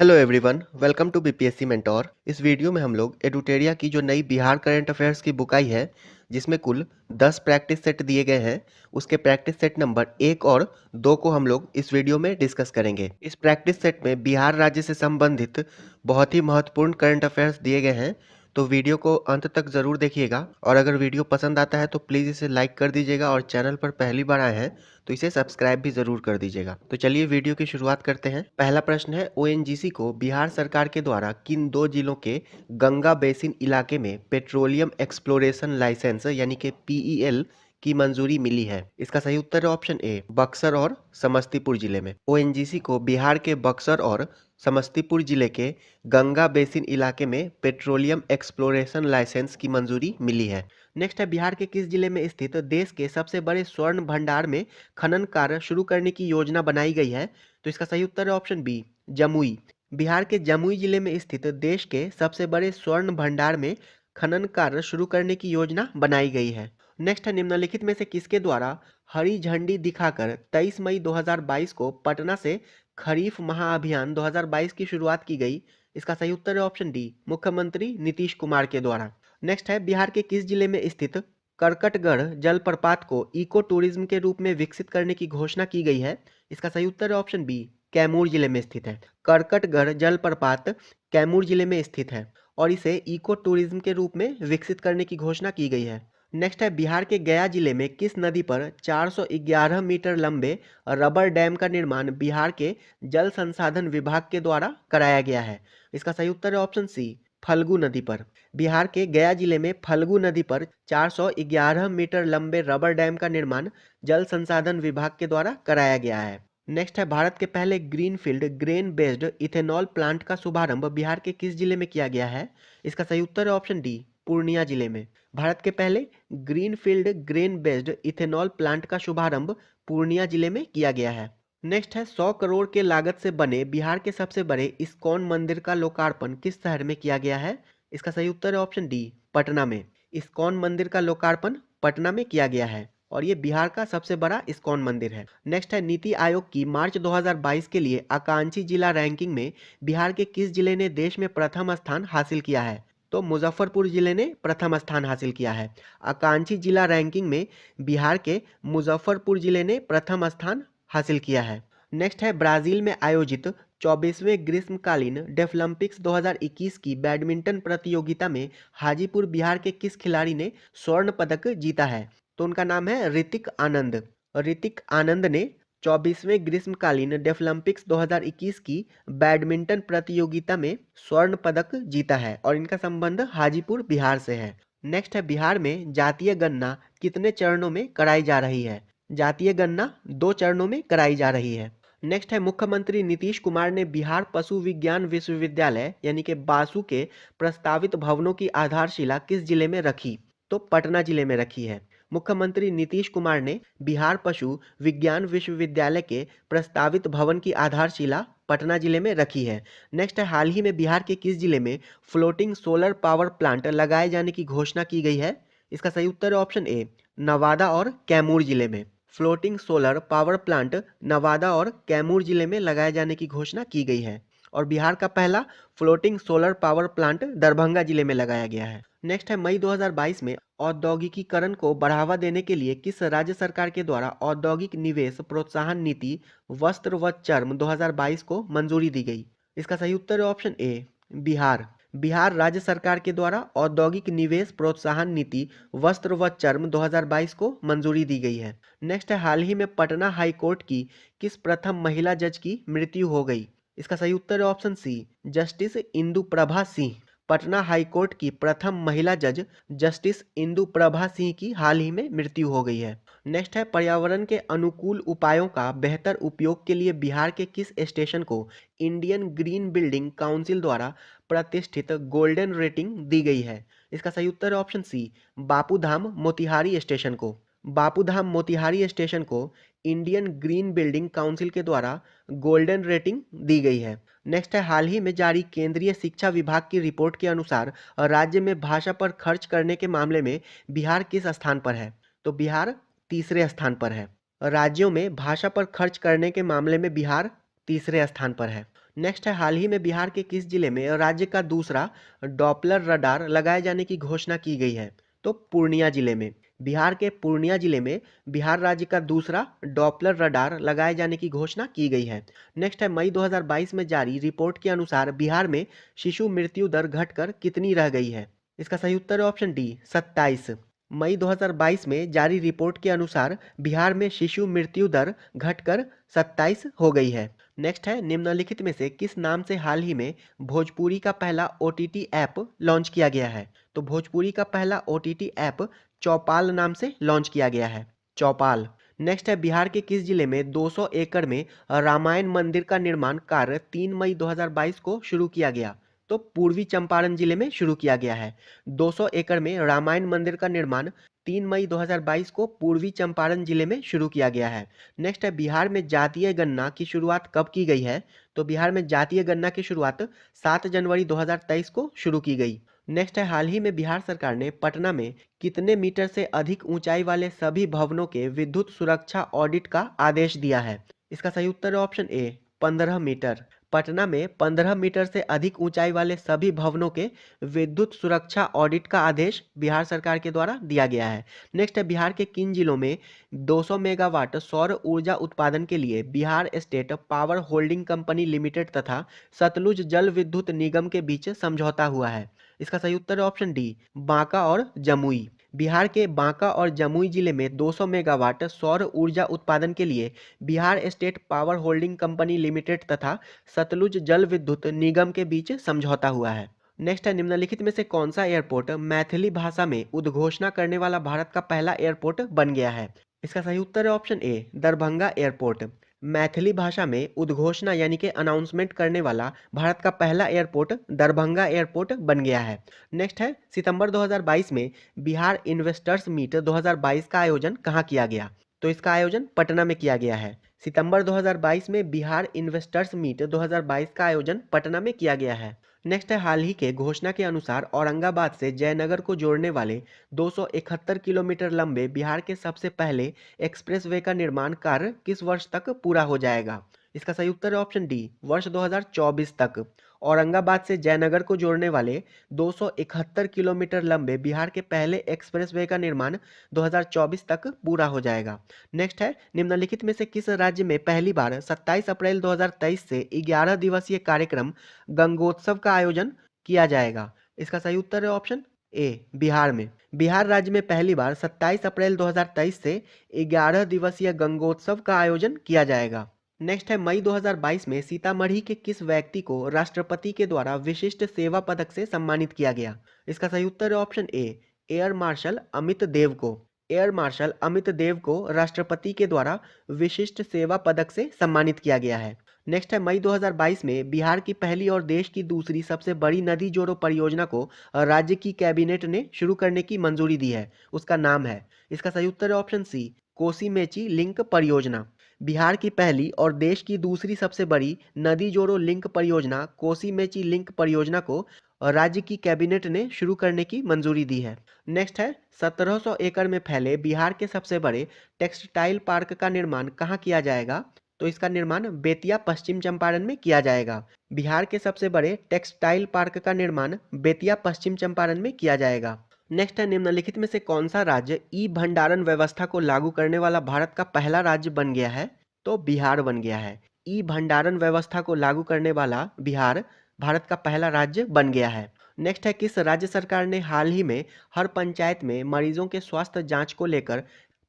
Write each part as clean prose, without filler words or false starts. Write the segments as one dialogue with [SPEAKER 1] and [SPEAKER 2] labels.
[SPEAKER 1] Hello everyone, welcome to BPSC mentor. इस video में हम लोग एडुटेरिया की जो नई बिहार करंट अफेयर्स की बुक आई है, जिसमें कुल 10 प्रैक्टिस सेट दिए गए हैं, उसके प्रैक्टिस सेट नंबर 1 और 2 को हम लोग इस वीडियो में डिस्कस करेंगे। इस प्रैक्टिस सेट में बिहार राज्य से संबंधित बहुत ही महत्वपूर्ण करंट अफेयर्स दिए गए हैं, तो वीडियो को अंत तक ज़रूर देखिएगा। और अगर वीडियो पसंद आता है तो प्लीज़ इसे लाइक कर दीजिएगा, और चैनल पर पहली बार आए हैं तो इसे सब्सक्राइब भी ज़रूर कर दीजिएगा। तो चलिए वीडियो की शुरुआत करते हैं। पहला प्रश्न है, ओएनजीसी को बिहार सरकार के द्वारा किन 2 जिलों के गंगा बेसिन इलाके में पेट्रोलियम एक्सप्लोरेशन लाइसेंस यानी कि पीईएल की मंजूरी मिली है? इसका सही उत्तर है ऑप्शन ए, बक्सर और समस्तीपुर जिले में। ओएनजीसी को बिहार के बक्सर और समस्तीपुर जिले के गंगा बेसिन इलाके में पेट्रोलियम एक्सप्लोरेशन लाइसेंस की मंजूरी मिली है। नेक्स्ट है, बिहार के किस जिले में स्थित देश के सबसे बड़े स्वर्ण भंडार में खनन कार्य शुरू करने की योजना बनाई गई है? तो इसका सही उत्तर है ऑप्शन बी, जमुई। बिहार के जमुई जिले में स्थित देश के सबसे बड़े स्वर्ण भंडार में खनन कार्य शुरू करने की योजना बनाई गई है। नेक्स्ट है, निम्नलिखित में से किसके द्वारा हरी झंडी दिखाकर 23 मई 2022 को पटना से खरीफ महाअभियान 2022 की शुरुआत की गई? इसका सही उत्तर है ऑप्शन डी, मुख्यमंत्री नीतीश कुमार के द्वारा। नेक्स्ट है, बिहार के किस जिले में स्थित करकटगढ़ जलप्रपात को इको टूरिज्म के रूप में विकसित करने की घोषणा की गई है? इसका सही उत्तर है ऑप्शन बी, कैमूर जिले में स्थित है। करकटगढ़ जलप्रपात कैमूर जिले में स्थित है और इसे इको टूरिज्म के रूप में विकसित करने की घोषणा की गई है। नेक्स्ट है, बिहार के गया जिले में किस नदी पर 411 मीटर लंबे रबर डैम का निर्माण बिहार के जल संसाधन विभाग के द्वारा कराया गया है? इसका सही उत्तर है ऑप्शन सी, फल्गु नदी पर। बिहार के गया जिले में फल्गु नदी पर 411 मीटर लंबे रबर डैम का निर्माण जल संसाधन विभाग के द्वारा कराया गया है। नेक्स्ट है, भारत के पहले greenfield grain based ethanol plant का शुभारंभ बिहार के किस जिले में किया गया है? इसका सही उत्तर है ऑप्शन डी, पूर्णिया जिले में। भारत के पहले greenfield grain based ethanol plant का शुभारंभ पूर्णिया जिले में किया गया है। नेक्स्ट है, 100 करोड़ के लागत से बने बिहार के सबसे बड़े इस्कॉन मंदिर का लोकार्पण किस शहर में किया गया है? इसका सही उत्तर है ऑप्शन डी, पटना में। इस्कॉन मंदिर का लोकार्पण पटना में किया गया है और ये बिहार का सबसे बड़ा इस्कॉन मंदिर है। नेक्स्ट है, नीति आयोग की मार्च 2022 के लिए आकांक्षी जिला रैंकिंग में बिहार के किस जिले ने देश में प्रथम स्थान हासिल किया है? तो मुजफ्फरपुर जिले ने प्रथम स्थान हासिल किया है। आकांक्षी जिला रैंकिंग में बिहार के मुजफ्फरपुर जिले ने प्रथम स्थान हासिल किया है। नेक्स्ट है, ब्राजील में आयोजित 24वें ग्रीष्मकालीन डेफलिम्पिक्स 2021 की बैडमिंटन प्रतियोगिता में हाजीपुर बिहार के किस खिलाड़ी ने स्वर्ण पदक जीता है? तो उनका नाम है ऋतिक आनंद। ऋतिक आनंद ने 24वें ग्रीष्मकालीन डेफलिम्पिक्स 2021 की बैडमिंटन प्रतियोगिता में स्वर्ण पदक जीता है और इनका संबंध हाजीपुर बिहार से है। नेक्स्ट है, बिहार में जातीय गणना कितने चरणों में कराई जा रही है? जातीय गणना 2 चरणों में कराई जा रही है। नेक्स्ट है, मुख्यमंत्री नीतीश कुमार ने बिहार पशु विज्ञान विश्वविद्यालय यानी कि बासु के प्रस्तावित भवनों की आधारशिला किस जिले में रखी? तो पटना जिले में रखी है। मुख्यमंत्री नीतीश कुमार ने बिहार पशु विज्ञान विश्वविद्यालय के प्रस्तावित भवन की आधारशिला पटना जिले में रखी है। नेक्स्ट है, हाल ही में बिहार के किस जिले में फ्लोटिंग सोलर पावर प्लांट लगाए जाने की घोषणा की गई है? इसका सही उत्तर है ऑप्शन ए, नवादा और कैमूर जिले में। Floating solar power plant Nawada और कैमूर जिले में लगाए जाने की घोषणा की गई है और बिहार का पहला floating solar power plant Darbhanga जिले में लगाया गया है। नेक्स्ट है, मई 2022 में औद्योगिकीकरण को बढ़ावा देने के लिए किस राज्य सरकार के द्वारा औद्योगिक निवेश प्रोत्साहन नीति वस्त्र व चर्म 2022 को मंजूरी दी गई? इसका सही उत्तर है ऑप्शन ए, बिहार। बिहार राज्य सरकार के द्वारा औद्योगिक निवेश प्रोत्साहन नीति वस्त्र व चर्म 2022 को मंजूरी दी गई है। नेक्स्ट है, हाल ही में पटना हाई कोर्ट की किस प्रथम महिला जज की मृत्यु हो गई? इसका सही उत्तर है option C, justice Indu Prabha Singh. Patna high court की प्रथम महिला जज जस्टिस इंदु प्रभा सिंह की हाल ही में मृत्यु हो गई है। नेक्स्ट है, पर्यावरण के अनुकूल उपायों का बेहतर उपयोग के लिए बिहार के किस स्टेशन को इंडियन ग्रीन बिल्डिंग काउंसिल द्वारा प्रतिष्ठित गोल्डन रेटिंग दी गई है? इसका सही उत्तर है option C, Bapudham Motihari station को। बापूधाम मोतिहारी स्टेशन को इंडियन ग्रीन बिल्डिंग काउंसिल के द्वारा गोल्डन रेटिंग दी गई है। नेक्स्ट है, हाल ही में जारी केंद्रीय शिक्षा विभाग की रिपोर्ट के अनुसार राज्य में भाषा पर खर्च करने के मामले में बिहार किस स्थान पर है? तो बिहार तीसरे स्थान पर है। राज्यों में भाषा पर खर्च करने के मामले में बिहार तीसरे स्थान पर है। नेक्स्ट है, हाल ही में बिहार के किस जिले में राज्य का दूसरा डॉपलर रडार लगाए जाने की घोषणा की गई है? तो पूर्णिया जिले में। बिहार के पूर्णिया जिले में बिहार राज्य का दूसरा डॉपलर रडार लगाए जाने की घोषणा की गई है। नेक्स्ट है, मई 2022 में जारी रिपोर्ट के अनुसार बिहार में शिशु मृत्यु दर घटकर कितनी रह गई है? इसका सही उत्तर है ऑप्शन डी, 27। मई 2022 में जारी रिपोर्ट के अनुसार बिहार में शिशु मृत्यु दर घटकर 27 हो गई है। नेक्स्ट है, निम्नलिखित में से किस नाम से हाल ही में भोजपुरी का पहला ओटीटी ऐप लॉन्च किया गया है? तो भोजपुरी का पहला ओटीटी ऐप चौपाल नाम से लॉन्च किया गया है, चौपाल। नेक्स्ट है, बिहार के किस जिले में 200 एकड़ में रामायण मंदिर का निर्माण कार्य 3 मई 2022 को शुरू किया गया? तो पूर्वी चंपारण जिले में शुरू किया गया है। 200 एकड़ में रामायण मंदिर का निर्माण 3 मई 2022 को पूर्वी चंपारण जिले में शुरू किया गया है। नेक्स्ट है, बिहार में जातीय गणना की शुरुआत कब की गई है? तो बिहार में जातीय गणना की शुरुआत 7 जनवरी 2023 को शुरू की गई। नेक्स्ट है, हाल ही में बिहार सरकार ने पटना में कितने मीटर से अधिक ऊंचाई वाले सभी भवनों के विद्युत सुरक्षा ऑडिट का आदेश दिया है? इसका सही उत्तर है ऑप्शन ए, 15 मीटर। पटना में 15 मीटर से अधिक ऊंचाई वाले सभी भवनों के विद्युत सुरक्षा ऑडिट का आदेश बिहार सरकार के द्वारा दिया गया है। नेक्स्ट है, बिहार के किन जिलों में 200 मेगावाट सौर ऊर्जा उत्पादन के लिए Bihar state power holding company limited तथा सतलुज जल विद्युत निगम के बीच समझौता हुआ है? इसका सही उत्तर है ऑप्शन डी, बांका और जमुई। बिहार के बांका और जमुई जिले में 200 मेगावाट सौर ऊर्जा उत्पादन के लिए Bihar state power holding company limited तथा सतलुज जल विद्युत निगम के बीच समझौता हुआ है। नेक्स्ट है, निम्नलिखित में से कौन सा एयरपोर्ट मैथिली भाषा में उद्घोषणा करने वाला भारत का पहला एयरपोर्ट बन गया है? इसका सही उत्तर है ऑप्शन ए, दरभंगा एयरपोर्ट। मैथिली भाषा में उद्घोषणा यानी कि अनाउंसमेंट करने वाला भारत का पहला एयरपोर्ट दरभंगा एयरपोर्ट बन गया है। नेक्स्ट है, सितंबर 2022 में बिहार इन्वेस्टर्स मीट 2022 का आयोजन कहाँ किया गया? तो इसका आयोजन पटना में किया गया है। सितंबर 2022 में बिहार इन्वेस्टर्स मीट 2022 का आयोजन पटना में किया गया है। नेक्स्ट है, हाल ही के घोषणा के अनुसार औरंगाबाद से जयनगर को जोड़ने वाले 271 किलोमीटर लंबे बिहार के सबसे पहले एक्सप्रेसवे का निर्माण कार्य किस वर्ष तक पूरा हो जाएगा? इसका सही उत्तर है ऑप्शन डी, वर्ष 2024 तक। औरंगाबाद से जयनगर को जोड़ने वाले 271 किलोमीटर लंबे बिहार के पहले एक्सप्रेसवे का निर्माण 2024 तक पूरा हो जाएगा। नेक्स्ट है, निम्नलिखित में से किस राज्य में पहली बार 27 अप्रैल 2023 से 11 दिवसीय कार्यक्रम गंगोत्सव का आयोजन किया जाएगा? इसका सही उत्तर है ऑप्शन ए, बिहार में। बिहार राज्य में पहली बार 27 अप्रैल 2023 से 11 दिवसीय गंगोत्सव का आयोजन किया जाएगा। नेक्स्ट है, मई 2022 में सीतामढ़ी के किस व्यक्ति को राष्ट्रपति के द्वारा विशिष्ट सेवा पदक से सम्मानित किया गया? इसका सही उत्तर है option A, air marshal Amit Dev को। एयर मार्शल अमित देव को राष्ट्रपति के द्वारा विशिष्ट सेवा पदक से सम्मानित किया गया है। नेक्स्ट है, मई 2022 में बिहार की पहली और देश की दूसरी सबसे बड़ी नदी जोड़ो परियोजना को राज्य की कैबिनेट ने शुरू करने की मंजूरी दी है। उसका नाम है, इसका सही उत्तर है option C, Kosi Mechi link परियोजना। बिहार की पहली और देश की दूसरी सबसे बड़ी नदी जोड़ो लिंक परियोजना कोसी मेची लिंक परियोजना को राज्य की कैबिनेट ने शुरू करने की मंजूरी दी है। नेक्स्ट है, 1700 एकड़ में फैले बिहार के सबसे बड़े टेक्सटाइल पार्क का निर्माण कहाँ किया जाएगा? तो इसका निर्माण बेतिया पश्चिम चंपारण में किया जाएगा। बिहार के सबसे बड़े टेक्सटाइल पार्क का निर्माण बेतिया पश्चिम चंपारण में किया जाएगा। नेक्स्ट है, निम्नलिखित में से कौन सा राज्य ई भंडारण व्यवस्था को लागू करने वाला भारत का पहला राज्य बन गया है? तो बिहार बन गया है। ई भंडारण व्यवस्था को लागू करने वाला बिहार भारत का पहला राज्य बन गया है। नेक्स्ट है, किस राज्य सरकार ने हाल ही में हर पंचायत में मरीजों के स्वास्थ्य जांच को लेकर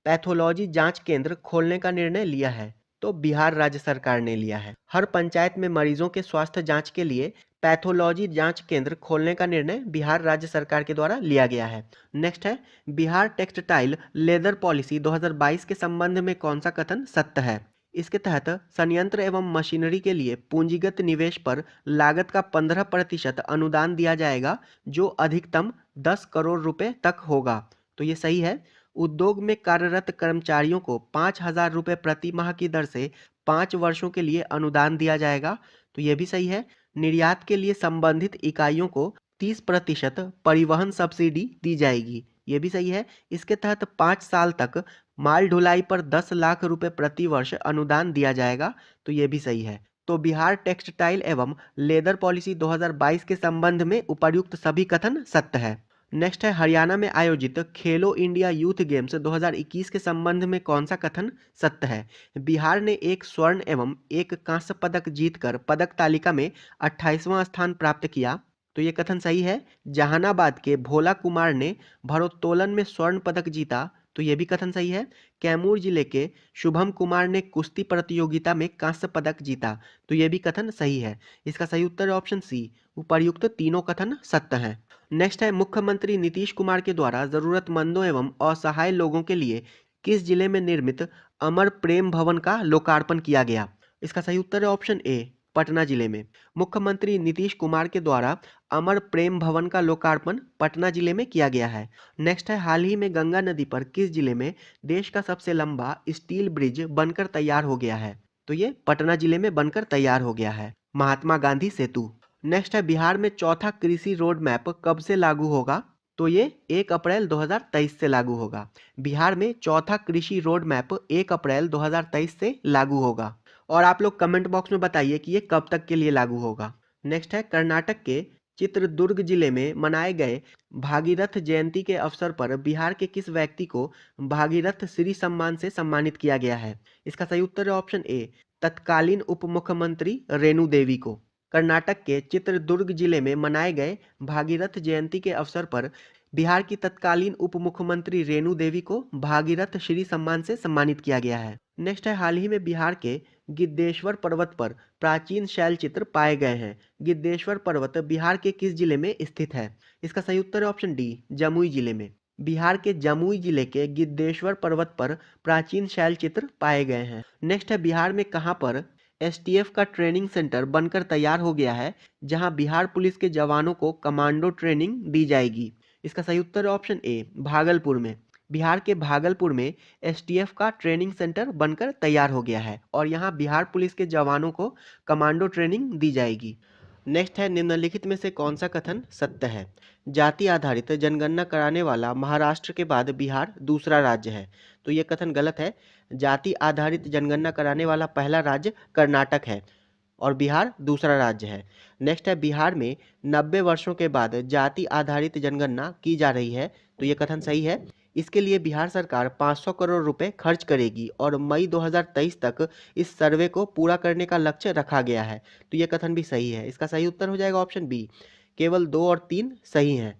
[SPEAKER 1] पैथोलॉजी जांच केंद्र खोलने का निर्णय लिया है? तो बिहार राज्य सरकार ने लिया है। हर पंचायत में मरीजों के स्वास्थ्य जांच के लिए पैथोलॉजी जांच केंद्र खोलने का निर्णय बिहार राज्य सरकार के द्वारा लिया गया है। नेक्स्ट है, बिहार टेक्सटाइल लेदर पॉलिसी 2022 के संबंध में कौन सा कथन सत्य है? इसके तहत संयंत्र एवं मशीनरी के लिए पूंजीगत निवेश पर लागत का 15% अनुदान दिया जाएगा, जो अधिकतम 10 करोड़ रुपए तक होगा। तो ये सही है। उद्योग में कार्यरत कर्मचारियों को 5,000 रुपये प्रति माह की दर से 5 वर्षों के लिए अनुदान दिया जाएगा। तो ये भी सही है। निर्यात के लिए संबंधित इकाइयों को 30% परिवहन सब्सिडी दी जाएगी। ये भी सही है। इसके तहत 5 साल तक माल ढुलाई पर 10 लाख रुपए प्रति वर्ष अनुदान दिया जाएगा। तो ये भी सही है। तो बिहार टेक्सटाइल एवं लेदर पॉलिसी 2022 के संबंध में उपर्युक्त सभी कथन सत्य है। नेक्स्ट है हरियाणा में आयोजित खेलो इंडिया यूथ गेम्स 2021 के संबंध में कौन सा कथन सत्य है। बिहार ने एक स्वर्ण एवं एक कांस्य पदक जीतकर पदक तालिका में 28वां स्थान प्राप्त किया, तो ये कथन सही है। जहानाबाद के भोला कुमार ने भारोत्तोलन में स्वर्ण पदक जीता, तो ये भी कथन सही है। कैमूर जिले के शुभम कुमार ने कुश्ती प्रतियोगिता में कांस्य पदक जीता, तो ये भी कथन सही है। इसका सही उत्तर है ऑप्शन सी, उपर्युक्त तीनों कथन सत्य हैं। नेक्स्ट है मुख्यमंत्री नीतीश कुमार के द्वारा जरूरतमंदों एवं असहाय लोगों के लिए किस जिले में निर्मित अमर प्रेम भवन का लोकार्पण किया गया। इसका सही उत्तर है ऑप्शन ए, पटना जिले में। मुख्यमंत्री नीतीश कुमार के द्वारा अमर प्रेम भवन का लोकार्पण पटना जिले में किया गया है। नेक्स्ट है हाल ही में गंगा नदी पर किस जिले में देश का सबसे लंबा स्टील ब्रिज बनकर तैयार हो गया है, तो ये पटना जिले में बनकर तैयार हो गया है, महात्मा गांधी सेतु। नेक्स्ट है बिहार में चौथा कृषि रोड मैप कब से लागू होगा, तो ये 1 अप्रैल 2023 से लागू होगा। बिहार में चौथा कृषि रोड मैप 1 अप्रैल 2023 से लागू होगा। और आप लोग कमेंट बॉक्स में बताइए कि ये कब तक के लिए लागू होगा। नेक्स्ट है कर्नाटक के चित्रदुर्ग जिले में मनाए गए भागीरथ जयंती के अवसर पर बिहार के किस व्यक्ति को भागीरथ श्री सम्मान से सम्मानित किया गया है। इसका सही उत्तर है ऑप्शन ए, तत्कालीन उप मुख्यमंत्री रेणु देवी को। कर्नाटक के चित्रदुर्ग जिले में मनाए गए भागीरथ जयंती के अवसर पर बिहार की तत्कालीन उप मुख्यमंत्री रेणु देवी को भागीरथ श्री सम्मान से सम्मानित किया गया है। नेक्स्ट है हाल ही में बिहार के गिद्धेश्वर पर्वत पर प्राचीन शैल चित्र पाए गए हैं। गिद्धेश्वर पर्वत बिहार के किस जिले में स्थित है। इसका सही उत्तर है ऑप्शन डी, जमुई जिले में। बिहार के जमुई जिले के गिद्धेश्वर पर्वत पर प्राचीन शैल चित्र पाए गए हैं। नेक्स्ट है बिहार में कहां पर एसटीएफ का ट्रेनिंग सेंटर बनकर तैयार हो गया है, जहां बिहार पुलिस के जवानों को कमांडो ट्रेनिंग दी जाएगी। इसका सही उत्तर है ऑप्शन ए, भागलपुर में। बिहार के भागलपुर में एसटीएफ का ट्रेनिंग सेंटर बनकर तैयार हो गया है और यहाँ बिहार पुलिस के जवानों को कमांडो ट्रेनिंग दी जाएगी। नेक्स्ट है निम्नलिखित में से कौन सा कथन सत्य है। जाति आधारित जनगणना कराने वाला महाराष्ट्र के बाद बिहार दूसरा राज्य है, तो ये कथन गलत है। जाति आधारित जनगणना कराने वाला पहला राज्य कर्नाटक है और बिहार दूसरा राज्य है। नेक्स्ट है बिहार में 90 वर्षों के बाद जाति आधारित जनगणना की जा रही है, तो ये कथन सही है। इसके लिए बिहार सरकार 500 करोड़ रुपए खर्च करेगी और मई 2023 तक इस सर्वे को पूरा करने का लक्ष्य रखा गया है, तो ये कथन भी सही है। इसका सही उत्तर हो जाएगा ऑप्शन बी, केवल 2 और 3 सही हैं।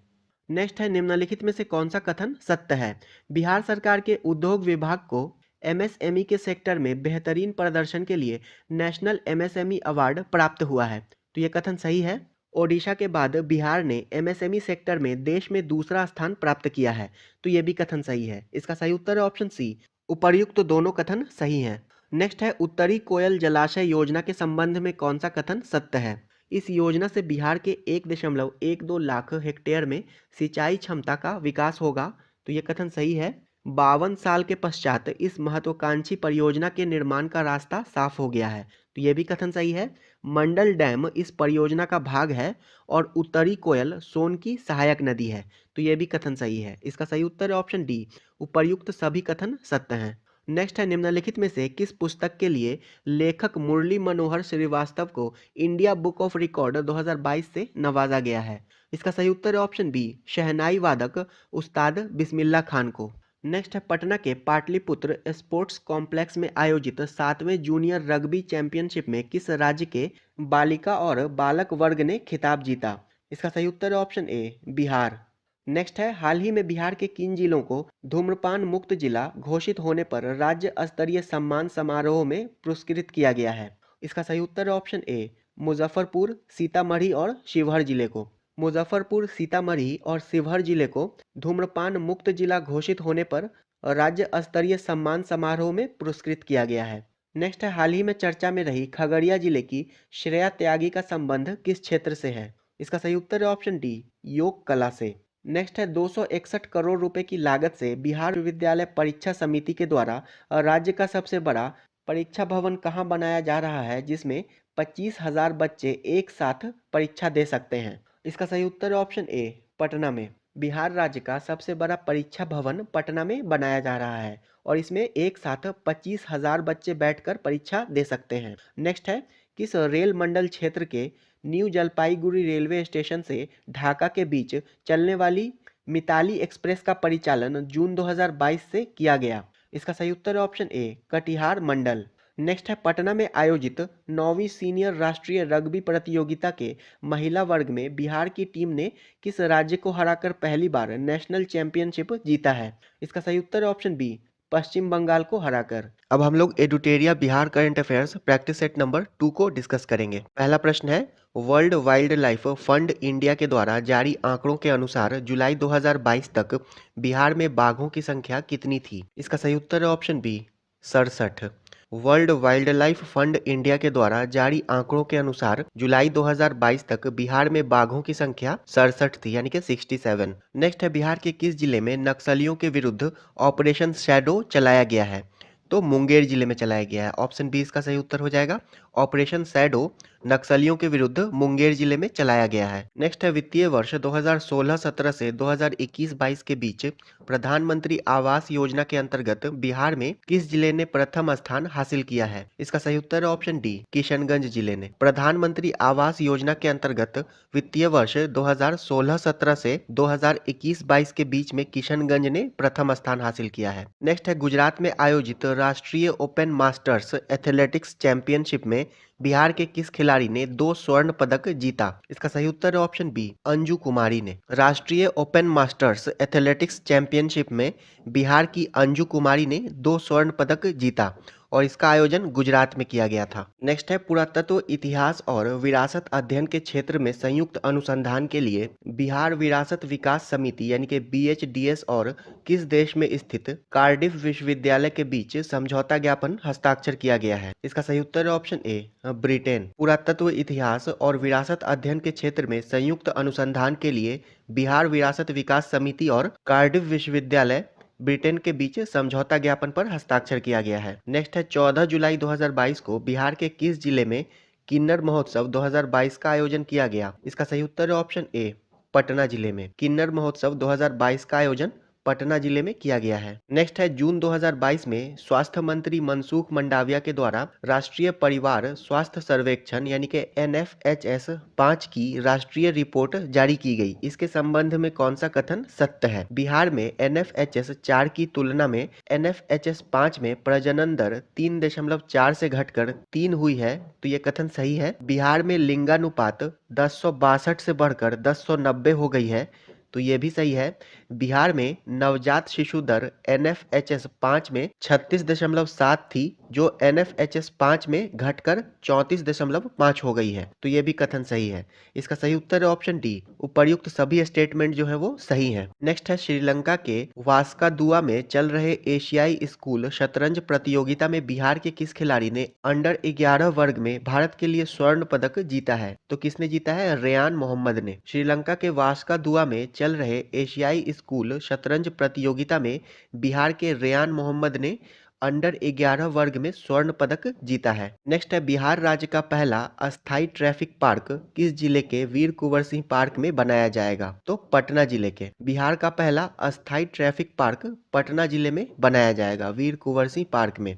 [SPEAKER 1] नेक्स्ट है निम्नलिखित में से कौन सा कथन सत्य है। बिहार सरकार के उद्योग विभाग को एमएसएमई के सेक्टर में बेहतरीन प्रदर्शन के लिए नेशनल एमएसएमई अवार्ड प्राप्त हुआ है, तो ये कथन सही है। ओडिशा के बाद बिहार ने एमएसएमई सेक्टर में देश में दूसरा स्थान प्राप्त किया है, तो ये भी कथन सही है। इसका सही उत्तर है ऑप्शन सी, उपर्युक्त तो दोनों कथन सही हैं। नेक्स्ट है उत्तरी कोयल जलाशय योजना के संबंध में कौन सा कथन सत्य है। इस योजना से बिहार के 1.12 लाख हेक्टेयर में सिंचाई क्षमता का विकास होगा, तो ये कथन सही है। 52 साल के पश्चात इस महत्वाकांक्षी परियोजना के निर्माण का रास्ता साफ हो गया है, तो ये भी कथन सही है। मंडल डैम इस परियोजना का भाग है और उत्तरी कोयल सोन की सहायक नदी है, तो ये भी कथन सही है। इसका सही उत्तर है ऑप्शन डी, उपर्युक्त सभी कथन सत्य हैं। नेक्स्ट है निम्नलिखित में से किस पुस्तक के लिए लेखक मुरली मनोहर श्रीवास्तव को इंडिया बुक ऑफ रिकॉर्ड 2022 से नवाजा गया है। इसका सही उत्तर है ऑप्शन बी, शहनाई वादक उस्ताद बिस्मिल्लाह खान को। नेक्स्ट है पटना के पाटलिपुत्र स्पोर्ट्स कॉम्प्लेक्स में आयोजित 7वें जूनियर रग्बी चैंपियनशिप में किस राज्य के बालिका और बालक वर्ग ने खिताब जीता। इसका सही उत्तर है ऑप्शन ए, बिहार। नेक्स्ट है हाल ही में बिहार के किन जिलों को धूम्रपान मुक्त जिला घोषित होने पर राज्य स्तरीय सम्मान समारोह में पुरस्कृत किया गया है। इसका सही उत्तर है ऑप्शन ए, मुजफ्फरपुर, सीतामढ़ी और शिवहर जिले को। मुजफ्फरपुर, सीतामढ़ी और शिवहर जिले को धूम्रपान मुक्त जिला घोषित होने पर राज्य स्तरीय सम्मान समारोह में पुरस्कृत किया गया है। नेक्स्ट है हाल ही में चर्चा में रही खगड़िया जिले की श्रेया त्यागी का संबंध किस क्षेत्र से है। इसका सही उत्तर है ऑप्शन डी, योग कला से। नेक्स्ट है 261 करोड़ रुपए की लागत से बिहार विद्यालय परीक्षा समिति के द्वारा राज्य का सबसे बड़ा परीक्षा भवन कहाँ बनाया जा रहा है, जिसमें 25,000 बच्चे एक साथ परीक्षा दे सकते हैं। इसका सही उत्तर है ऑप्शन ए, पटना में। बिहार राज्य का सबसे बड़ा परीक्षा भवन पटना में बनाया जा रहा है और इसमें एक साथ 25,000 बच्चे बैठकर परीक्षा दे सकते हैं। नेक्स्ट है किस रेल मंडल क्षेत्र के न्यू जलपाईगुड़ी रेलवे स्टेशन से ढाका के बीच चलने वाली मिताली एक्सप्रेस का परिचालन जून 2022 से किया गया? इसका सही उत्तर है ऑप्शन ए, कटिहार मंडल। नेक्स्ट है, पटना में आयोजित 9वीं सीनियर राष्ट्रीय रग्बी प्रतियोगिता के महिला वर्ग में बिहार की टीम ने किस राज्य को हराकर पहली बार नेशनल चैंपियनशिप जीता है? इसका सही उत्तर है ऑप्शन बी, पश्चिम बंगाल को हराकर। अब हम लोग Eduteria Bihar current affairs practice set number 2 को डिस्कस करेंगे। पहला प्रश्न है, World wild life fund India के द्वारा जारी आंकड़ों के अनुसार जुलाई 2022 तक बिहार में बाघों की संख्या कितनी थी? इसका सही उत्तर है option B, 67। World wild life fund India के द्वारा जारी आंकड़ों के अनुसार जुलाई 2022 तक बिहार में बाघों की संख्या 67 थी, यानी कि 67। नेक्स्ट है, बिहार के किस जिले में नक्सलियों के विरुद्ध ऑपरेशन शैडो चलाया गया है? तो मुंगेर जिले में चलाया गया है। ऑप्शन बी इसका सही उत्तर हो जाएगा। ऑपरेशन शैडो नक्सलियों के विरुद्ध मुंगेर जिले में चलाया गया है। नेक्स्ट है, वित्तीय वर्ष 2016-17 से 2021-22 के बीच प्रधानमंत्री आवास योजना के अंतर्गत बिहार में किस जिले ने प्रथम स्थान हासिल किया है? इसका सही उत्तर है ऑप्शन डी, किशनगंज जिले ने। प्रधानमंत्री आवास योजना के अंतर्गत वित्तीय वर्ष 2016-17 से 2021-22 के बीच में किशनगंज ने प्रथम स्थान हासिल किया है। नेक्स्ट है, गुजरात में आयोजित राष्ट्रीय ओपन मास्टर्स एथलेटिक्स चैंपियनशिप में बिहार के किस खिलाड़ी ने 2 स्वर्ण पदक जीता? इसका सही उत्तर है ऑप्शन बी, अंजू कुमारी ने। राष्ट्रीय ओपन मास्टर्स एथलेटिक्स चैंपियनशिप में बिहार की अंजू कुमारी ने 2 स्वर्ण पदक जीता और इसका आयोजन गुजरात में किया गया था। नेक्स्ट है, पुरातत्व, इतिहास और विरासत अध्ययन के क्षेत्र में संयुक्त अनुसंधान के लिए बिहार विरासत विकास समिति यानी कि BHDS और किस देश में स्थित कार्डिफ विश्वविद्यालय के बीच समझौता ज्ञापन हस्ताक्षर किया गया है? इसका सही उत्तर है ऑप्शन ए, ब्रिटेन। पुरातत्व, इतिहास और विरासत अध्ययन के क्षेत्र में संयुक्त अनुसंधान के लिए बिहार विरासत विकास समिति और कार्डिफ विश्वविद्यालय ब्रिटेन के बीच समझौता ज्ञापन पर हस्ताक्षर किया गया है। नेक्स्ट है, 14 जुलाई 2022 को बिहार के किस जिले में किन्नर महोत्सव 2022 का आयोजन किया गया? इसका सही उत्तर है ऑप्शन ए, पटना जिले में। किन्नर महोत्सव 2022 का आयोजन पटना जिले में किया गया है। नेक्स्ट है, जून 2022 में स्वास्थ्य मंत्री मनसुख मंडाविया के द्वारा राष्ट्रीय परिवार स्वास्थ्य सर्वेक्षण यानी कि NFHS 5 की राष्ट्रीय रिपोर्ट जारी की गई। इसके संबंध में कौन सा कथन सत्य है? बिहार में NFHS 4 की तुलना में NFHS 5 में प्रजनन दर 3.4 से घटकर 3 हुई है, तो ये कथन सही है। बिहार में लिंगानुपात 1062 से बढ़कर 1090 हो गई है, तो ये भी सही है। बिहार में नवजात शिशु दर NFHS 5 में 36.7 थी, जो NFHS 5 में घटकर 34.5 हो गई है, तो ये भी कथन सही है। इसका सही उत्तर है ऑप्शन डी, उपर्युक्त सभी स्टेटमेंट जो है वो सही है। नेक्स्ट है, श्रीलंका के वास्कादुआ में चल रहे एशियाई स्कूल शतरंज प्रतियोगिता में बिहार के किस खिलाड़ी ने अंडर 11 वर्ग में भारत के लिए स्वर्ण पदक जीता है? तो किसने जीता है? रेयान मोहम्मद ने। श्रीलंका के वास्कादुआ में चल रहे एशियाई स्कूल शतरंज प्रतियोगिता में बिहार के रेयान मोहम्मद ने अंडर 11 वर्ग में स्वर्ण पदक जीता है। नेक्स्ट है, बिहार राज्य का पहला अस्थायी ट्रैफिक पार्क किस जिले के वीर कुंवर सिंह पार्क में बनाया जाएगा? तो पटना जिले के। बिहार का पहला अस्थायी ट्रैफिक पार्क पटना जिले में बनाया जाएगा, वीर कुंवर सिंह पार्क में।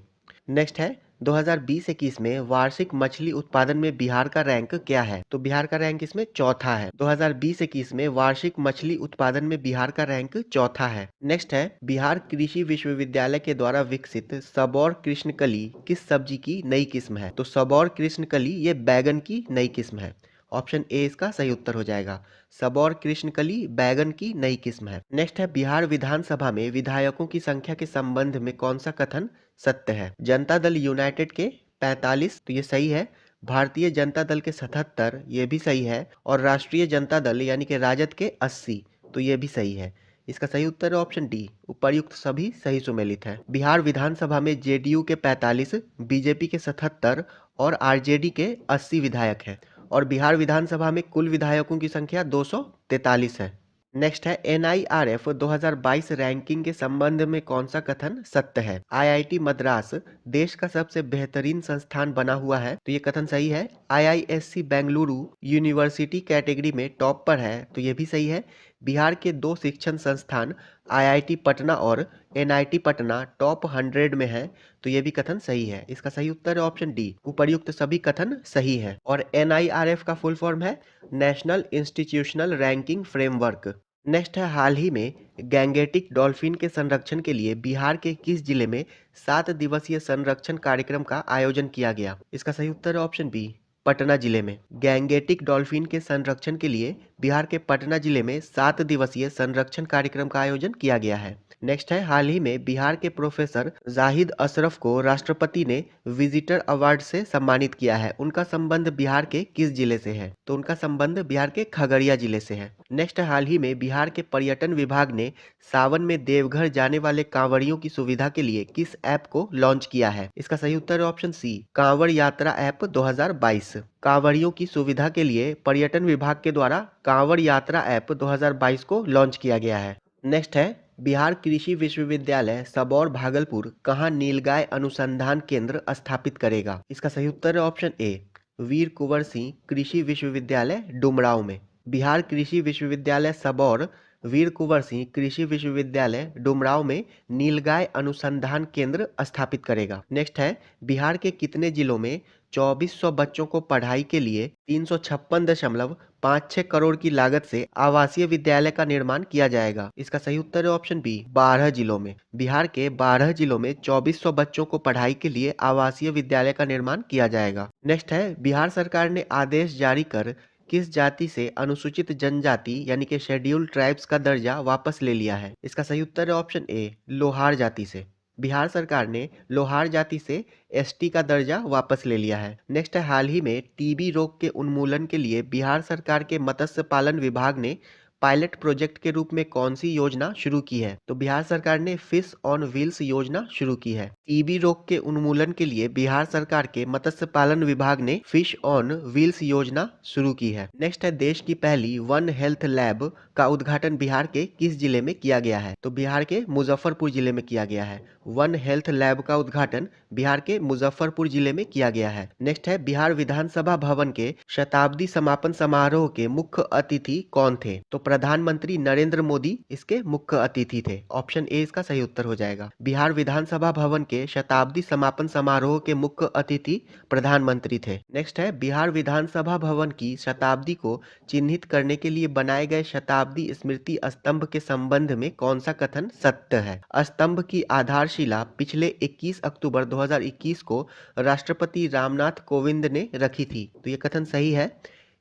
[SPEAKER 1] नेक्स्ट है, 2020-21 में वार्षिक मछली उत्पादन में बिहार का रैंक क्या है? तो बिहार का रैंक इसमें चौथा है। 2020-21 में वार्षिक मछली उत्पादन में बिहार का रैंक चौथा है। नेक्स्ट है, बिहार कृषि विश्वविद्यालय के द्वारा विकसित सबौर कृष्णकली किस सब्जी की नई किस्म है? तो सबौर कृष्णकली ये बैगन की नई किस्म है। ऑप्शन ए इसका सही उत्तर हो जाएगा। सबौर कृष्णकली बैगन की नई किस्म है। नेक्स्ट है, बिहार विधानसभा में विधायकों की संख्या के संबंध में कौन सा कथन सत्य है? जनता दल यूनाइटेड के 45, तो ये सही है। भारतीय जनता दल के 77, ये भी सही है। और राष्ट्रीय जनता दल यानी कि राजद के 80, तो ये भी सही है। इसका सही उत्तर है ऑप्शन डी, उपर्युक्त सभी सही सुमेलित है। बिहार विधानसभा में JDU के 45, BJP के 77 और RJD के 80 विधायक हैं और बिहार विधानसभा में कुल विधायकों की संख्या 243 है। नेक्स्ट है, NIRF 2022 रैंकिंग के संबंध में कौन सा कथन सत्य है? IIT मद्रास देश का सबसे बेहतरीन संस्थान बना हुआ है, तो ये कथन सही है। आईआईएससी बेंगलुरु यूनिवर्सिटी कैटेगरी में टॉप पर है, तो ये भी सही है। बिहार के 2 शिक्षण संस्थान आईआईटी पटना और एनआईटी पटना टॉप 100 में है, तो ये भी कथन सही है। इसका सही उत्तर है ऑप्शन डी। उपर्युक्त सभी कथन सही है। और एनआईआरएफ का फुल फॉर्म है national institutional ranking framework. Next है, हाल ही में गैंगेटिक डॉल्फिन के संरक्षण के लिए बिहार के किस जिले में 7 दिवसीय संरक्षण कार्यक्रम का आयोजन किया गया? इसका सही उत्तर है ऑप्शन बी, पटना जिले में। गैंगेटिक डॉल्फिन के संरक्षण के लिए बिहार के पटना जिले में 7 दिवसीय संरक्षण कार्यक्रम का आयोजन किया गया है। नेक्स्ट है, हाल ही में बिहार के प्रोफेसर जाहिद अशरफ को राष्ट्रपति ने विजिटर अवार्ड से सम्मानित किया है। उनका संबंध बिहार के किस जिले से है? तो उनका संबंध बिहार के खगड़िया जिले से है। नेक्स्ट है, हाल ही में बिहार के पर्यटन विभाग ने सावन में देवघर जाने वाले कांवड़ियों की सुविधा के लिए किस ऐप को लॉन्च किया है? इसका सही उत्तर है ऑप्शन सी, कांवड़ यात्रा ऐप 2022। कांवड़ियों की सुविधा के लिए पर्यटन विभाग के द्वारा कांवड़ यात्रा ऐप 2022 को लॉन्च किया गया है। नेक्स्ट है, बिहार कृषि विश्वविद्यालय सबौर भागलपुर कहाँ नीलगाय अनुसंधान केंद्र स्थापित करेगा? इसका सही उत्तर है ऑप्शन ए, वीर कुंवर सिंह कृषि विश्वविद्यालय डुमरांव में। बिहार कृषि विश्वविद्यालय सबौर वीर कुंवर सिंह कृषि विश्वविद्यालय डुमरांव में नीलगाय अनुसंधान केंद्र स्थापित करेगा। नेक्स्ट है, बिहार के कितने जिलों में 2400 बच्चों को पढ़ाई के लिए 356.56 करोड़ की लागत से आवासीय विद्यालय का निर्माण किया जाएगा? इसका सही उत्तर है ऑप्शन बी, 12 जिलों में। बिहार के 12 जिलों में 2400 बच्चों को पढ़ाई के लिए आवासीय विद्यालय का निर्माण किया जाएगा। नेक्स्ट है, बिहार सरकार ने आदेश जारी कर किस जाति से अनुसूचित जनजाति यानी कि शेड्यूल्ड ट्राइब्स का दर्जा वापस ले लिया है? इसका सही उत्तर है ऑप्शन ए, लोहार जाति से। बिहार सरकार ने लोहार जाति से एसटी का दर्जा वापस ले लिया है। नेक्स्ट है, हाल ही में टीबी रोग के उन्मूलन के लिए बिहार सरकार के मत्स्य पालन विभाग ने पायलट प्रोजेक्ट के रूप में कौन सी योजना शुरू की है? तो बिहार सरकार ने फिश ऑन व्हील्स योजना शुरू की है। टीबी रोग के उन्मूलन के लिए बिहार सरकार के मत्स्य पालन विभाग ने फिश ऑन व्हील्स योजना शुरू की है। नेक्स्ट है, देश की पहली वन हेल्थ लैब का उद्घाटन बिहार के किस जिले में किया गया है? तो बिहार के मुजफ्फरपुर जिले में किया गया है। वन हेल्थ लैब का उद्घाटन बिहार के मुजफ्फरपुर जिले में किया गया है। नेक्स्ट है, बिहार विधानसभा भवन के शताब्दी समापन समारोह के मुख्य अतिथि कौन थे? तो प्रधानमंत्री नरेंद्र मोदी इसके मुख्य अतिथि थे। ऑप्शन ए इसका सही उत्तर हो जाएगा। बिहार विधानसभा भवन के शताब्दी समापन समारोह के मुख्य अतिथि प्रधानमंत्री थे। नेक्स्ट है, बिहार विधानसभा भवन की शताब्दी को चिन्हित करने के लिए बनाए गए शताब्दी स्मृति स्तंभ के संबंध में कौन सा कथन सत्य है? स्तंभ की आधारशिला पिछले 21 अक्टूबर 2021 को राष्ट्रपति रामनाथ कोविंद ने रखी थी, तो ये कथन सही है।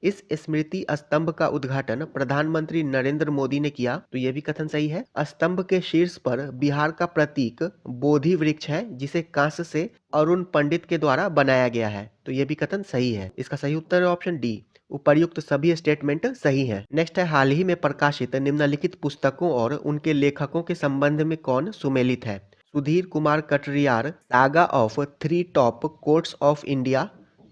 [SPEAKER 1] इस स्मृति स्तंभ का उद्घाटन प्रधानमंत्री नरेंद्र मोदी ने किया, तो यह भी कथन सही है। स्तंभ के शीर्ष पर बिहार का प्रतीक बोधि वृक्ष है, जिसे कांस्य से अरुण पंडित के द्वारा बनाया गया है, तो यह भी कथन सही है। इसका सही उत्तर है ऑप्शन डी, उपर्युक्त सभी स्टेटमेंट सही है। नेक्स्ट है, हाल ही में प्रकाशित निम्नलिखित पुस्तकों और उनके लेखकों के संबंध में कौन सुमेलित है? Sudhir Kumar Katriyar, saga of 3 top courts of India,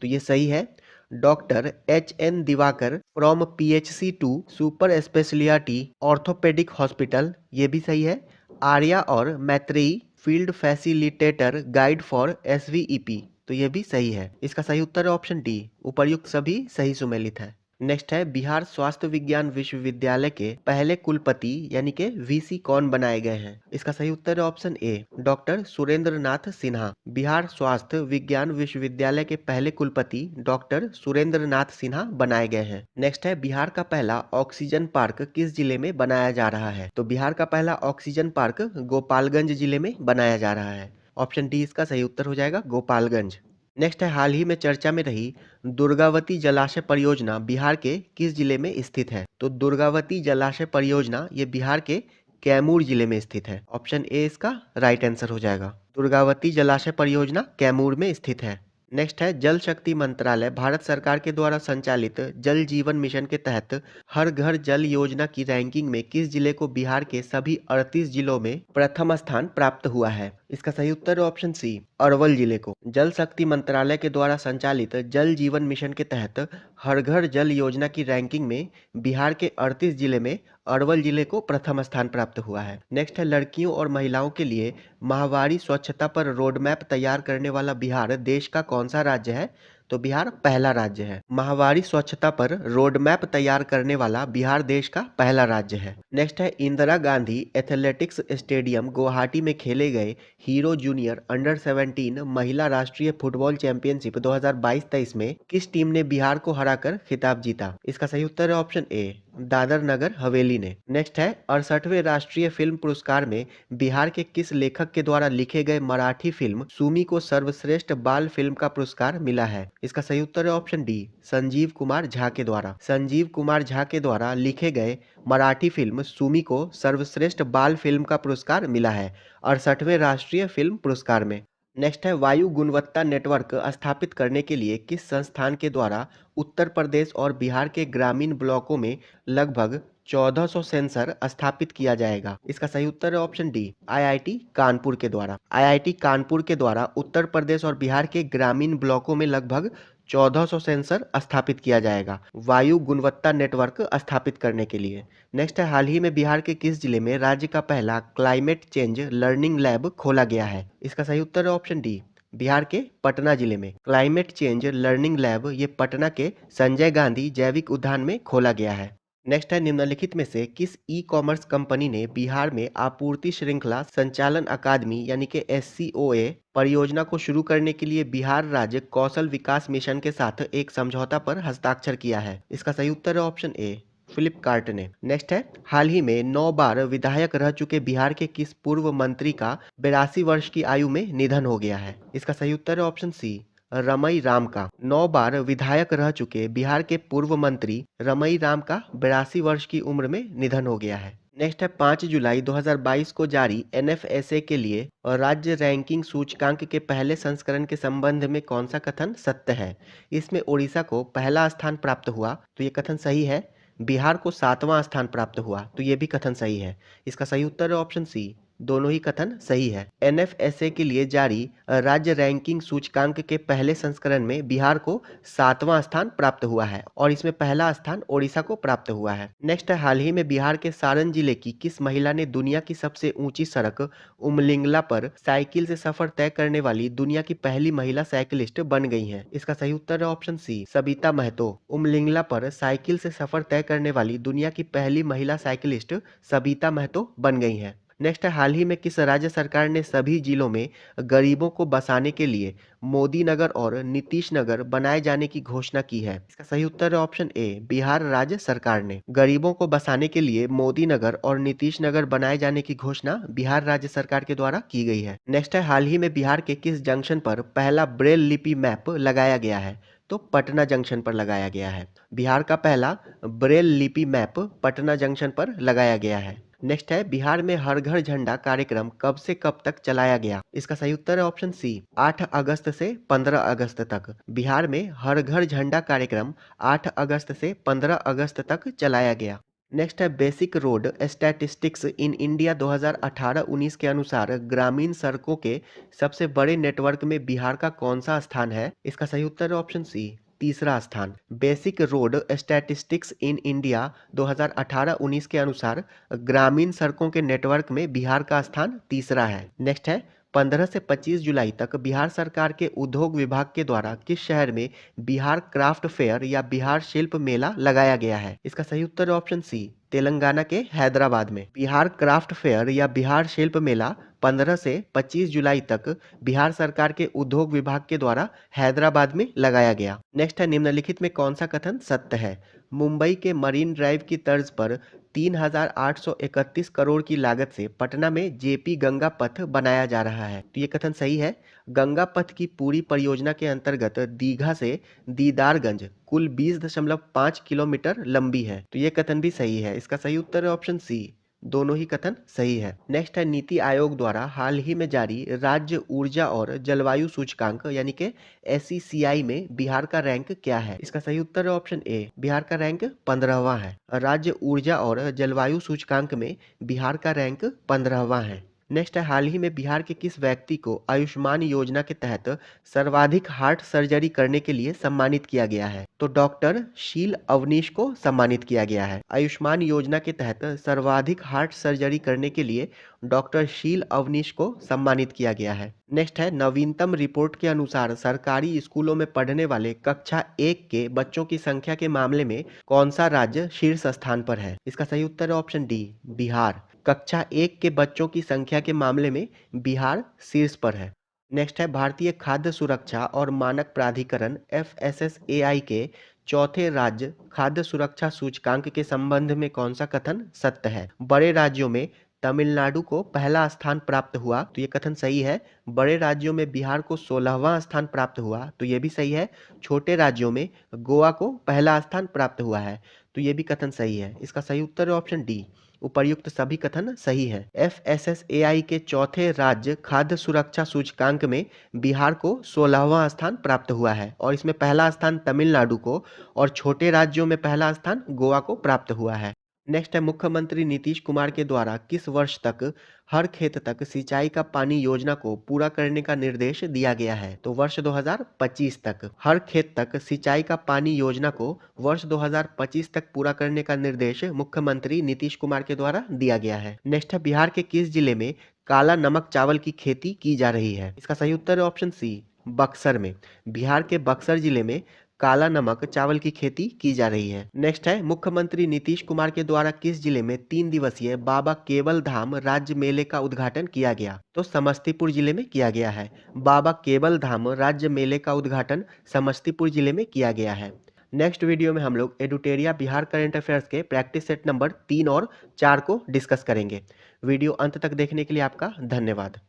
[SPEAKER 1] तो ये सही है। Doctor HN Diwakar from PHC to super speciality orthopaedic hospital, ये भी सही है। आर्या और Maitreyi field facilitator guide for SVEP, तो ये भी सही है। इसका सही उत्तर है ऑप्शन डी, उपर्युक्त सभी सही सुमेलित है। नेक्स्ट है, बिहार स्वास्थ्य विज्ञान विश्वविद्यालय के पहले कुलपति यानी कि VC कौन बनाए गए हैं? इसका सही उत्तर है ऑप्शन ए, डॉक्टर सुरेंद्र नाथ सिन्हा। बिहार स्वास्थ्य विज्ञान विश्वविद्यालय के पहले कुलपति डॉक्टर सुरेंद्र नाथ सिन्हा बनाए गए हैं। नेक्स्ट है, बिहार का पहला ऑक्सीजन पार्क किस जिले में बनाया जा रहा है? तो बिहार का पहला ऑक्सीजन पार्क गोपालगंज जिले में बनाया जा रहा है। ऑप्शन डी इसका सही उत्तर हो जाएगा, गोपालगंज। नेक्स्ट है, हाल ही में चर्चा में रही दुर्गावती जलाशय परियोजना बिहार के किस जिले में स्थित है? तो दुर्गावती जलाशय परियोजना ये बिहार के कैमूर जिले में स्थित है। ऑप्शन ए इसका राइट आंसर हो जाएगा। दुर्गावती जलाशय परियोजना कैमूर में स्थित है। नेक्स्ट है, जल शक्ति मंत्रालय भारत सरकार के द्वारा संचालित जल जीवन मिशन के तहत हर घर जल योजना की रैंकिंग में किस जिले को बिहार के सभी 38 जिलों में प्रथम स्थान प्राप्त हुआ है? इसका सही उत्तर है ऑप्शन सी, अरवल जिले को। जल शक्ति मंत्रालय के द्वारा संचालित जल जीवन मिशन के तहत हर घर जल योजना की रैंकिंग में बिहार के 38 जिले में अरवल जिले को प्रथम स्थान प्राप्त हुआ है। नेक्स्ट है, लड़कियों और महिलाओं के लिए माहवारी स्वच्छता पर रोड मैप तैयार करने वाला बिहार देश का कौन सा राज्य है? तो बिहार पहला राज्य है। माहवारी स्वच्छता पर रोड मैप तैयार करने वाला बिहार देश का पहला राज्य है। नेक्स्ट है इंदिरा गांधी एथलेटिक्स स्टेडियम गुवाहाटी में खेले गए हीरो जूनियर अंडर 17 महिला राष्ट्रीय फुटबॉल चैंपियनशिप 2022-23 में किस टीम ने बिहार को हराकर खिताब जीता? इसका सही उत्तर है ऑप्शन ए, दादर नगर हवेली ने। नेक्स्ट है 68वें राष्ट्रीय फिल्म पुरस्कार में बिहार के किस लेखक के द्वारा लिखे गए मराठी फिल्म सुमी को सर्वश्रेष्ठ बाल फिल्म का पुरस्कार मिला है? इसका सही उत्तर है ऑप्शन डी, संजीव कुमार झा के द्वारा। संजीव कुमार झा के द्वारा लिखे गए मराठी फिल्म सुमी को सर्वश्रेष्ठ बाल फिल्म का पुरस्कार मिला है 68वें राष्ट्रीय फिल्म पुरस्कार में। नेक्स्ट है वायु गुणवत्ता नेटवर्क स्थापित करने के लिए किस संस्थान के द्वारा उत्तर प्रदेश और बिहार के ग्रामीण ब्लॉकों में लगभग 1400 सेंसर स्थापित किया जाएगा? इसका सही उत्तर है ऑप्शन डी, आईआईटी कानपुर के द्वारा। आईआईटी कानपुर के द्वारा उत्तर प्रदेश और बिहार के ग्रामीण ब्लॉकों में लगभग 1400 सेंसर स्थापित किया जाएगा वायु गुणवत्ता नेटवर्क स्थापित करने के लिए। नेक्स्ट है हाल ही में बिहार के किस जिले में राज्य का पहला क्लाइमेट चेंज लर्निंग लैब खोला गया है? इसका सही उत्तर है ऑप्शन डी, बिहार के पटना जिले में। क्लाइमेट चेंज लर्निंग लैब ये पटना के संजय गांधी जैविक उद्यान में खोला गया है। नेक्स्ट है निम्नलिखित में से किस ई कॉमर्स कंपनी ने बिहार में आपूर्ति श्रृंखला संचालन अकादमी यानी कि SCOA परियोजना को शुरू करने के लिए बिहार राज्य कौशल विकास मिशन के साथ एक समझौता पर हस्ताक्षर किया है? इसका सही उत्तर है ऑप्शन ए, फ्लिपकार्ट ने। नेक्स्ट है हाल ही में 9 बार विधायक रह चुके बिहार के किस पूर्व मंत्री का 82 वर्ष की आयु में निधन हो गया है? इसका सही उत्तर है ऑप्शन सी, रमई राम का। 9 बार विधायक रह चुके बिहार के पूर्व मंत्री रमई राम का 82 वर्ष की उम्र में निधन हो गया है। नेक्स्ट है 5 जुलाई 2022 को जारी NFSA के लिए और राज्य रैंकिंग सूचकांक के पहले संस्करण के संबंध में कौन सा कथन सत्य है? इसमें उड़ीसा को पहला स्थान प्राप्त हुआ तो ये कथन सही है। बिहार को 7वां स्थान प्राप्त हुआ तो ये भी कथन सही है। इसका सही उत्तर है ऑप्शन सी, दोनों ही कथन सही है। NFSA के लिए जारी राज्य रैंकिंग सूचकांक के पहले संस्करण में बिहार को 7वां स्थान प्राप्त हुआ है और इसमें पहला स्थान ओडिशा को प्राप्त हुआ है। नेक्स्ट है हाल ही में बिहार के सारण जिले की किस महिला ने दुनिया की सबसे ऊंची सड़क उमलिंगला पर साइकिल से सफर तय करने वाली दुनिया की पहली महिला साइकिलिस्ट बन गई है? इसका सही उत्तर है ऑप्शन सी, सबिता महतो। उमलिंगला पर साइकिल से सफर तय करने वाली दुनिया की पहली महिला साइकिलिस्ट सबिता महतो बन गई है। नेक्स्ट है हाल ही में किस राज्य सरकार ने सभी जिलों में गरीबों को बसाने के लिए मोदी नगर और नीतीश नगर बनाए जाने की घोषणा की है? इसका सही उत्तर है ऑप्शन ए, बिहार राज्य सरकार ने। गरीबों को बसाने के लिए मोदी नगर और नीतीश नगर बनाए जाने की घोषणा बिहार राज्य सरकार के द्वारा की गई है। नेक्स्ट है हाल ही में बिहार के किस जंक्शन पर पहला ब्रेल लिपि मैप लगाया गया है? तो पटना जंक्शन पर लगाया गया है। बिहार का पहला ब्रेल लिपि मैप पटना जंक्शन पर लगाया गया है। नेक्स्ट है बिहार में हर घर झंडा कार्यक्रम कब से कब तक चलाया गया? इसका सही उत्तर है ऑप्शन सी, 8 अगस्त से 15 अगस्त तक। बिहार में हर घर झंडा कार्यक्रम 8 अगस्त से 15 अगस्त तक चलाया गया। नेक्स्ट है basic road statistics in India 2018-19 के अनुसार ग्रामीण सड़कों के सबसे बड़े नेटवर्क में बिहार का कौन सा स्थान है? इसका सही उत्तर है ऑप्शन सी, तीसरा स्थान। Basic road statistics in India 2018-19 के अनुसार ग्रामीण सड़कों के नेटवर्क में बिहार का स्थान तीसरा है। नेक्स्ट है 15 से 25 जुलाई तक बिहार सरकार के उद्योग विभाग के द्वारा किस शहर में बिहार क्राफ्ट फेयर या बिहार शिल्प मेला लगाया गया है? इसका सही उत्तर है ऑप्शन सी, तेलंगाना के हैदराबाद में। बिहार क्राफ्ट फेयर या बिहार शिल्प मेला 15 से 25 जुलाई तक बिहार सरकार के उद्योग विभाग के द्वारा हैदराबाद में लगाया गया। नेक्स्ट है निम्नलिखित में कौन सा कथन सत्य है? मुंबई के मरीन ड्राइव की तर्ज पर 3,831 करोड़ की लागत से पटना में जेपी गंगा पथ बनाया जा रहा है तो ये कथन सही है। गंगा पथ की पूरी परियोजना के अंतर्गत दीघा से दीदारगंज कुल 20.5 किलोमीटर लंबी है तो ये कथन भी सही है। इसका सही उत्तर है ऑप्शन सी, दोनों ही कथन सही है। नेक्स्ट है नीति आयोग द्वारा हाल ही में जारी राज्य ऊर्जा और जलवायु सूचकांक यानी कि SECI में बिहार का रैंक क्या है? इसका सही उत्तर है ऑप्शन ए, बिहार का रैंक 15वां है। राज्य ऊर्जा और जलवायु सूचकांक में बिहार का रैंक 15वां है। नेक्स्ट है हाल ही में बिहार के किस व्यक्ति को आयुष्मान योजना के तहत सर्वाधिक हार्ट सर्जरी करने के लिए सम्मानित किया गया है? तो डॉक्टर शील अवनीश को सम्मानित किया गया है। आयुष्मान योजना के तहत सर्वाधिक हार्ट सर्जरी करने के लिए डॉक्टर शील अवनीश को सम्मानित किया गया है। नेक्स्ट है, नवीनतम रिपोर्ट के अनुसार सरकारी स्कूलों में पढ़ने वाले कक्षा 1 के बच्चों की संख्या के मामले में कौन सा राज्य शीर्ष स्थान पर है? इसका सही उत्तर है ऑप्शन डी, बिहार। कक्षा 1 के बच्चों की संख्या के मामले में बिहार शीर्ष पर है। नेक्स्ट है, भारतीय खाद्य सुरक्षा और मानक प्राधिकरण FSSAI के चौथे राज्य खाद्य सुरक्षा सूचकांक के संबंध में कौन सा कथन सत्य है? बड़े राज्यों में तमिलनाडु को पहला स्थान प्राप्त हुआ, तो ये कथन सही है। बड़े राज्यों में बिहार को 16वां स्थान प्राप्त हुआ, तो ये भी सही है। छोटे राज्यों में गोवा को पहला स्थान प्राप्त हुआ है, तो ये भी कथन सही है। इसका सही उत्तर है ऑप्शन डी, उपर्युक्त सभी कथन सही है। FSSAI के चौथे राज्य खाद्य सुरक्षा सूचकांक में बिहार को 16वां स्थान प्राप्त हुआ है और इसमें पहला स्थान तमिलनाडु को और छोटे राज्यों में पहला स्थान गोवा को प्राप्त हुआ है। नेक्स्ट है, मुख्यमंत्री नीतीश कुमार के द्वारा किस वर्ष तक हर खेत तक सिंचाई का पानी योजना को पूरा करने का निर्देश दिया गया है? तो वर्ष 2025 तक हर खेत तक सिंचाई का पानी योजना को वर्ष 2025 तक पूरा करने का निर्देश मुख्यमंत्री नीतीश कुमार के द्वारा दिया गया है। नेक्स्ट है, बिहार के किस जिले में काला नमक चावल की खेती की जा रही है? इसका सही उत्तर है ऑप्शन सी, बक्सर में। बिहार के बक्सर जिले में काला नमक चावल की खेती की जा रही है। नेक्स्ट है, मुख्यमंत्री नीतीश कुमार के द्वारा किस जिले में 3 दिवसीय बाबा केवल धाम राज्य मेले का उद्घाटन किया गया? तो समस्तीपुर जिले में किया गया है। बाबा केवल धाम राज्य मेले का उद्घाटन समस्तीपुर जिले में किया गया है। नेक्स्ट वीडियो में हम लोग एडुटेरिया बिहार करंट अफेयर्स के प्रैक्टिस सेट नंबर 3 और 4 को डिस्कस करेंगे। वीडियो अंत तक देखने के लिए आपका धन्यवाद।